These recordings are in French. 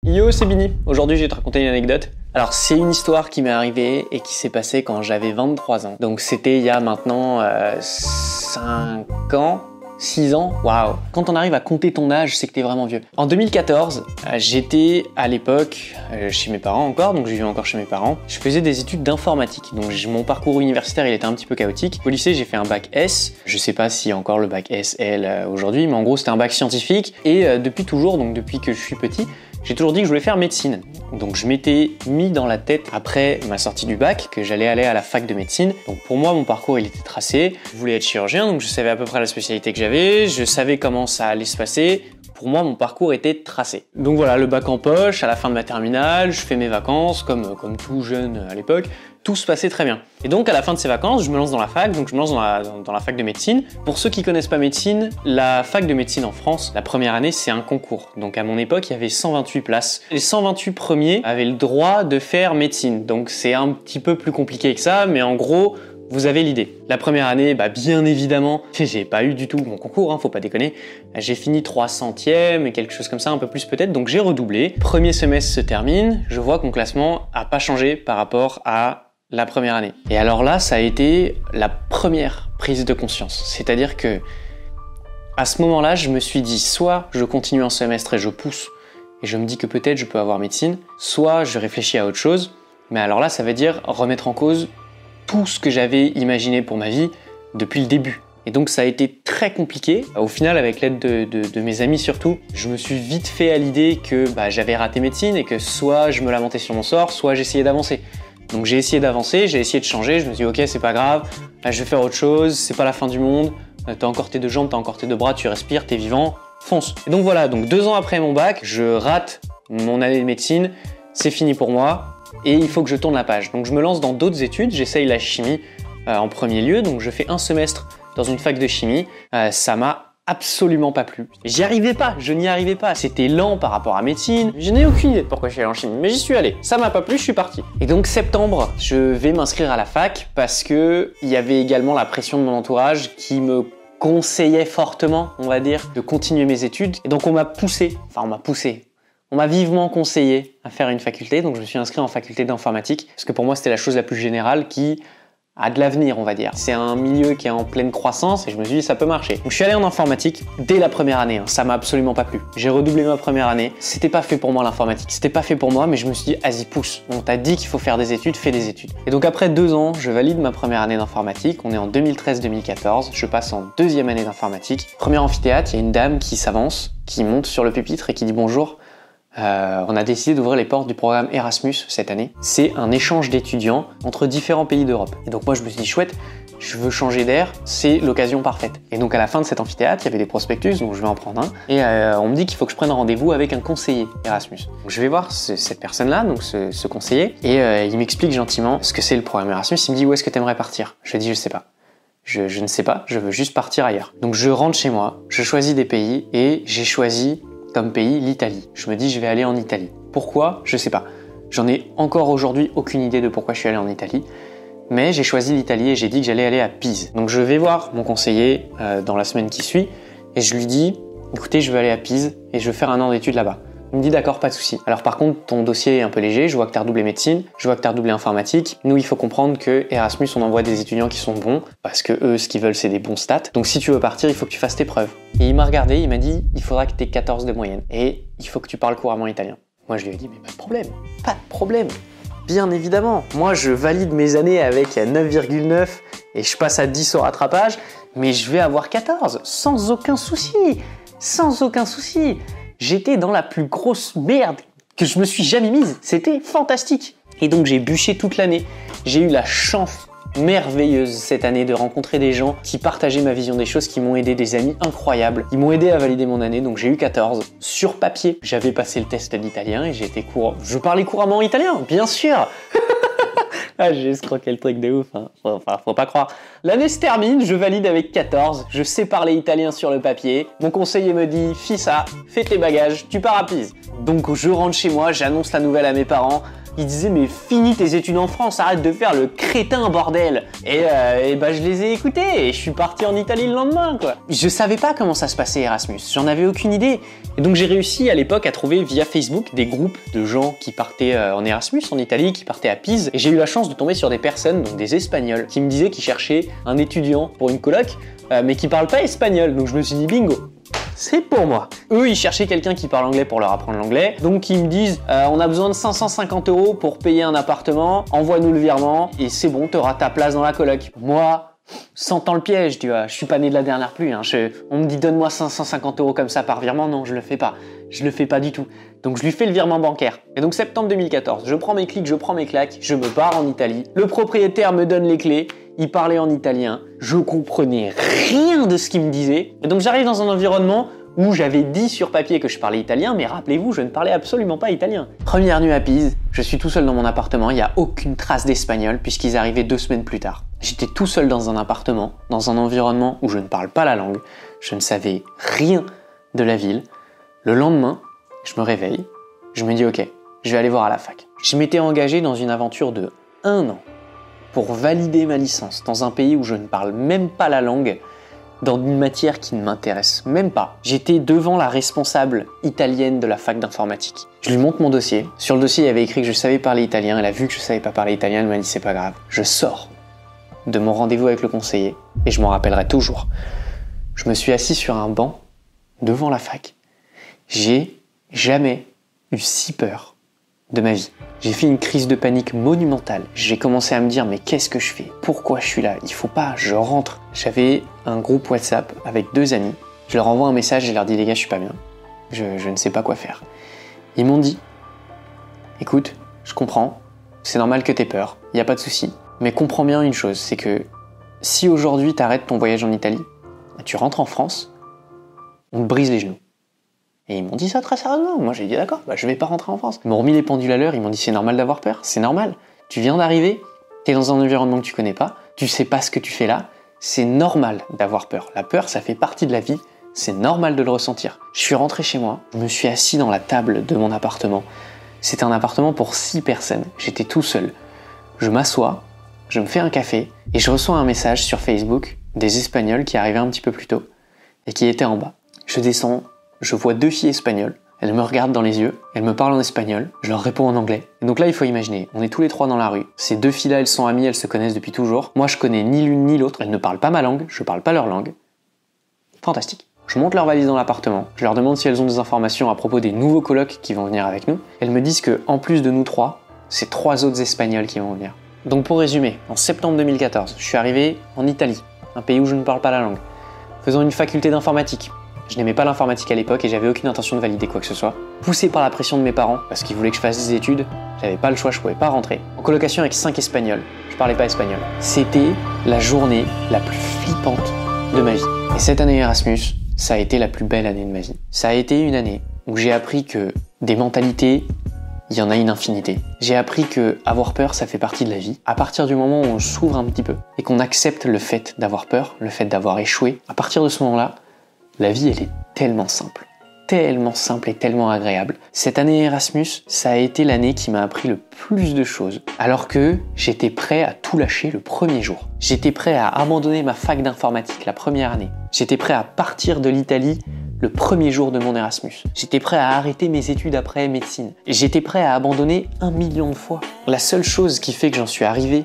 Yo, c'est Bini. Aujourd'hui, je vais te raconter une anecdote. Alors, c'est une histoire qui m'est arrivée et qui s'est passée quand j'avais 23 ans. Donc, c'était il y a maintenant 5 ans, 6 ans. Waouh! Quand on arrive à compter ton âge, c'est que t'es vraiment vieux. En 2014, j'étais à l'époque chez mes parents encore, donc je vivais encore chez mes parents. Je faisais des études d'informatique, donc mon parcours universitaire il était un petit peu chaotique. Au lycée, j'ai fait un bac S. Je sais pas s'il y a encore le bac SL aujourd'hui, mais en gros, c'était un bac scientifique. Et depuis toujours, donc depuis que je suis petit, j'ai toujours dit que je voulais faire médecine. Donc je m'étais mis dans la tête après ma sortie du bac que j'allais aller à la fac de médecine. Donc pour moi, mon parcours il était tracé. Je voulais être chirurgien, donc je savais à peu près la spécialité que j'avais, je savais comment ça allait se passer. Pour moi, mon parcours était tracé. Donc voilà, le bac en poche, à la fin de ma terminale, je fais mes vacances, comme tout jeune à l'époque. Tout se passait très bien. Et donc à la fin de ces vacances, je me lance dans la fac, donc je me lance dans la fac de médecine. Pour ceux qui connaissent pas médecine, la fac de médecine en France, la première année, c'est un concours. Donc à mon époque, il y avait 128 places. Les 128 premiers avaient le droit de faire médecine. Donc c'est un petit peu plus compliqué que ça, mais en gros, vous avez l'idée. La première année, bien évidemment, j'ai pas eu du tout mon concours, faut pas déconner. J'ai fini 300e et quelque chose comme ça, un peu plus peut-être, donc j'ai redoublé. Premier semestre se termine, je vois que mon classement a pas changé par rapport à la première année. Et alors là, ça a été la première prise de conscience. C'est-à-dire que, à ce moment-là, je me suis dit, soit je continue un semestre et je pousse, et je me dis que peut-être je peux avoir médecine, soit je réfléchis à autre chose, mais alors là, ça veut dire remettre en cause tout ce que j'avais imaginé pour ma vie depuis le début. Et donc ça a été très compliqué. Au final, avec l'aide de mes amis surtout, je me suis vite fait à l'idée que j'avais raté médecine et que soit je me lamentais sur mon sort, soit j'essayais d'avancer. Donc j'ai essayé d'avancer, j'ai essayé de changer, je me suis dit ok, c'est pas grave, je vais faire autre chose, c'est pas la fin du monde, t'as encore tes deux jambes, t'as encore tes deux bras, tu respires, t'es vivant, fonce. Et donc voilà, donc 2 ans après mon bac, je rate mon année de médecine, c'est fini pour moi, et il faut que je tourne la page. Donc je me lance dans d'autres études, j'essaye la chimie en premier lieu, donc je fais un semestre dans une fac de chimie, ça m'a absolument pas plu. J'y arrivais pas, je n'y arrivais pas, c'était lent par rapport à médecine, je n'ai aucune idée de pourquoi je suis allé en chimie, mais j'y suis allé, ça m'a pas plu, je suis parti. Et donc septembre, je vais m'inscrire à la fac parce que il y avait également la pression de mon entourage qui me conseillait fortement, on va dire, de continuer mes études. Et donc on m'a vivement conseillé à faire une faculté, donc je me suis inscrit en faculté d'informatique, parce que pour moi c'était la chose la plus générale qui a de l'avenir, on va dire. C'est un milieu qui est en pleine croissance et je me suis dit ça peut marcher. Donc je suis allé en informatique dès la première année, ça m'a absolument pas plu. J'ai redoublé ma première année, c'était pas fait pour moi l'informatique, c'était pas fait pour moi, mais je me suis dit vas-y pousse, on t'a dit qu'il faut faire des études, fais des études. Et donc après 2 ans, je valide ma première année d'informatique, on est en 2013-2014, je passe en 2e année d'informatique. Premier amphithéâtre, il y a une dame qui s'avance, qui monte sur le pupitre et qui dit bonjour. On a décidé d'ouvrir les portes du programme Erasmus cette année. C'est un échange d'étudiants entre différents pays d'Europe. Et donc moi je me suis dit chouette, je veux changer d'air, c'est l'occasion parfaite. Et donc à la fin de cet amphithéâtre, il y avait des prospectus, donc je vais en prendre un. Et on me dit qu'il faut que je prenne rendez-vous avec un conseiller Erasmus. Donc je vais voir cette personne-là, donc ce conseiller, et il m'explique gentiment ce que c'est le programme Erasmus. Il me dit où est-ce que tu aimerais partir? Je lui dis je sais pas. Je ne sais pas, je veux juste partir ailleurs. Donc je rentre chez moi, je choisis des pays et j'ai choisi comme pays l'Italie. Je me dis je vais aller en Italie. Pourquoi? Je sais pas. J'en ai encore aujourd'hui aucune idée de pourquoi je suis allé en Italie, mais j'ai choisi l'Italie et j'ai dit que j'allais aller à Pise. Donc je vais voir mon conseiller dans la semaine qui suit et je lui dis écoutez, je veux aller à Pise et je veux faire un an d'études là-bas. Il me dit d'accord, pas de souci. Alors par contre, ton dossier est un peu léger, je vois que tu as redoublé médecine, je vois que tu as redoublé informatique. Nous, il faut comprendre que Erasmus, on envoie des étudiants qui sont bons, parce que eux, ce qu'ils veulent, c'est des bons stats. Donc si tu veux partir, il faut que tu fasses tes preuves. Et il m'a regardé, il m'a dit, il faudra que tu aies 14 de moyenne, et il faut que tu parles couramment italien. Moi, je lui ai dit, mais pas de problème. Bien évidemment. Moi, je valide mes années avec 9,9 et je passe à 10 au rattrapage, mais je vais avoir 14, sans aucun souci. J'étais dans la plus grosse merde que je me suis jamais mise. C'était fantastique. Et donc j'ai bûché toute l'année. J'ai eu la chance merveilleuse cette année de rencontrer des gens qui partageaient ma vision des choses, qui m'ont aidé, des amis incroyables. Ils m'ont aidé à valider mon année, donc j'ai eu 14. Sur papier, j'avais passé le test d'italien et je parlais couramment italien, bien sûr. Ah, j'ai escroqué le truc de ouf, hein. Faut pas croire. L'année se termine, je valide avec 14, je sais parler italien sur le papier. Mon conseiller me dit, fais ça, fais tes bagages, tu pars à Pise. Donc je rentre chez moi, j'annonce la nouvelle à mes parents. Ils disaient mais finis tes études en France, arrête de faire le crétin bordel. Et bah je les ai écoutés et je suis parti en Italie le lendemain quoi. Je savais pas comment ça se passait Erasmus, j'en avais aucune idée. Et donc j'ai réussi à l'époque à trouver via Facebook des groupes de gens qui partaient en Erasmus en Italie, qui partaient à Pise. Et j'ai eu la chance de tomber sur des personnes, donc des Espagnols, qui me disaient qu'ils cherchaient un étudiant pour une coloc, mais qui parle pas espagnol. Donc je me suis dit bingo, c'est pour moi. Eux, ils cherchaient quelqu'un qui parle anglais pour leur apprendre l'anglais. Donc ils me disent on a besoin de 550 € pour payer un appartement, envoie-nous le virement et c'est bon, t'auras ta place dans la coloc. Moi, sentant le piège, tu vois, je suis pas né de la dernière pluie. Hein. On me dit donne-moi 550 € comme ça par virement, non, je le fais pas. Je le fais pas du tout. Donc je lui fais le virement bancaire. Et donc septembre 2014, je prends mes clics, je prends mes claques, je me pars en Italie. Le propriétaire me donne les clés. Il parlait en italien, je comprenais rien de ce qu'il me disait. Et donc j'arrive dans un environnement où j'avais dit sur papier que je parlais italien, mais rappelez-vous, je ne parlais absolument pas italien. Première nuit à Pise, je suis tout seul dans mon appartement, il n'y a aucune trace d'espagnol puisqu'ils arrivaient 2 semaines plus tard. J'étais tout seul dans un appartement, dans un environnement où je ne parle pas la langue, je ne savais rien de la ville. Le lendemain, je me réveille, je me dis ok, je vais aller voir à la fac. Je m'étais engagé dans une aventure de 1 an pour valider ma licence dans un pays où je ne parle même pas la langue, dans une matière qui ne m'intéresse même pas. J'étais devant la responsable italienne de la fac d'informatique. Je lui montre mon dossier. Sur le dossier, il y avait écrit que je savais parler italien. Elle a vu que je savais pas parler italien, elle m'a dit c'est pas grave. Je sors de mon rendez-vous avec le conseiller et je m'en rappellerai toujours. Je me suis assis sur un banc devant la fac. J'ai jamais eu si peur de ma vie. J'ai fait une crise de panique monumentale. J'ai commencé à me dire mais qu'est-ce que je fais? Pourquoi je suis là? Il faut pas, je rentre. J'avais un groupe WhatsApp avec 2 amis. Je leur envoie un message et je leur dis les gars je suis pas bien. Je ne sais pas quoi faire. Ils m'ont dit écoute, je comprends, c'est normal que t'aies peur, y a pas de souci. Mais comprends bien une chose, c'est que si aujourd'hui t'arrêtes ton voyage en Italie, tu rentres en France, on te brise les genoux. Et ils m'ont dit ça très sérieusement. Moi j'ai dit d'accord, je vais pas rentrer en France. Ils m'ont remis les pendules à l'heure, ils m'ont dit c'est normal d'avoir peur, c'est normal. Tu viens d'arriver, t'es dans un environnement que tu connais pas, tu sais pas ce que tu fais là, c'est normal d'avoir peur. La peur, ça fait partie de la vie, c'est normal de le ressentir. Je suis rentré chez moi, je me suis assis dans la table de mon appartement. C'était un appartement pour 6 personnes, j'étais tout seul. Je m'assois, je me fais un café et je reçois un message sur Facebook des Espagnols qui arrivaient un petit peu plus tôt et qui étaient en bas. Je descends. Je vois 2 filles espagnoles, elles me regardent dans les yeux, elles me parlent en espagnol, je leur réponds en anglais. Et donc là, il faut imaginer, on est tous les 3 dans la rue, ces 2 filles-là, elles sont amies, elles se connaissent depuis toujours. Moi, je connais ni l'une ni l'autre, elles ne parlent pas ma langue, je parle pas leur langue. Fantastique. Je monte leur valise dans l'appartement, je leur demande si elles ont des informations à propos des nouveaux colocs qui vont venir avec nous. Elles me disent que en plus de nous 3, c'est 3 autres Espagnols qui vont venir. Donc pour résumer, en septembre 2014, je suis arrivé en Italie, un pays où je ne parle pas la langue, faisant une faculté d'informatique. Je n'aimais pas l'informatique à l'époque et j'avais aucune intention de valider quoi que ce soit. Poussé par la pression de mes parents, parce qu'ils voulaient que je fasse des études, j'avais pas le choix, je pouvais pas rentrer. En colocation avec 5 Espagnols, je parlais pas espagnol. C'était la journée la plus flippante de ma vie. Et cette année Erasmus, ça a été la plus belle année de ma vie. Ça a été une année où j'ai appris que des mentalités, il y en a une infinité. J'ai appris que avoir peur, ça fait partie de la vie. À partir du moment où on s'ouvre un petit peu et qu'on accepte le fait d'avoir peur, le fait d'avoir échoué, à partir de ce moment-là, la vie, elle est tellement simple et tellement agréable. Cette année Erasmus, ça a été l'année qui m'a appris le plus de choses, alors que j'étais prêt à tout lâcher le premier jour. J'étais prêt à abandonner ma fac d'informatique la première année. J'étais prêt à partir de l'Italie le premier jour de mon Erasmus. J'étais prêt à arrêter mes études après médecine. J'étais prêt à abandonner 1 million de fois. La seule chose qui fait que j'en suis arrivé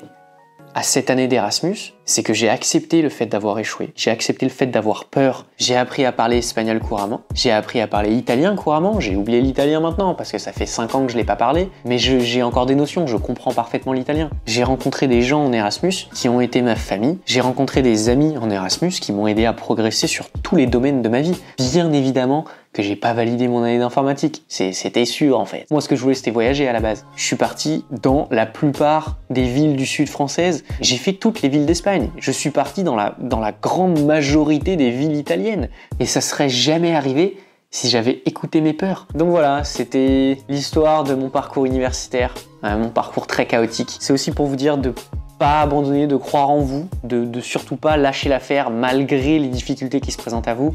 à cette année d'Erasmus, c'est que j'ai accepté le fait d'avoir échoué. J'ai accepté le fait d'avoir peur. J'ai appris à parler espagnol couramment. J'ai appris à parler italien couramment. J'ai oublié l'italien maintenant parce que ça fait 5 ans que je l'ai pas parlé. Mais j'ai encore des notions, je comprends parfaitement l'italien. J'ai rencontré des gens en Erasmus qui ont été ma famille. J'ai rencontré des amis en Erasmus qui m'ont aidé à progresser sur tous les domaines de ma vie. Bien évidemment que j'ai pas validé mon année d'informatique. C'était sûr en fait. Moi ce que je voulais c'était voyager à la base. Je suis parti dans la plupart des villes du sud françaises. J'ai fait toutes les villes d'Espagne. Je suis parti dans la grande majorité des villes italiennes. Et ça serait jamais arrivé si j'avais écouté mes peurs. Donc voilà, c'était l'histoire de mon parcours universitaire, mon parcours très chaotique. C'est aussi pour vous dire de pas abandonner, de croire en vous, de surtout pas lâcher l'affaire malgré les difficultés qui se présentent à vous.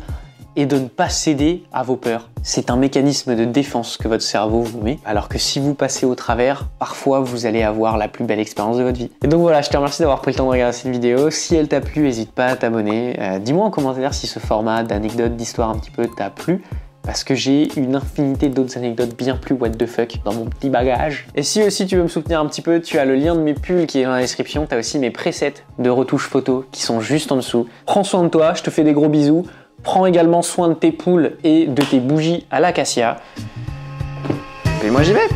et de ne pas céder à vos peurs. C'est un mécanisme de défense que votre cerveau vous met, alors que si vous passez au travers, parfois vous allez avoir la plus belle expérience de votre vie. Et donc voilà, je te remercie d'avoir pris le temps de regarder cette vidéo. Si elle t'a plu, n'hésite pas à t'abonner. Dis-moi en commentaire si ce format d'anecdotes, d'histoire un petit peu t'a plu. Parce que j'ai une infinité d'autres anecdotes bien plus what the fuck dans mon petit bagage. Et si aussi tu veux me soutenir un petit peu, tu as le lien de mes pulls qui est dans la description. Tu as aussi mes presets de retouches photos qui sont juste en dessous. Prends soin de toi, je te fais des gros bisous. Prends également soin de tes poules et de tes bougies à l'acacia. Et moi j'y vais.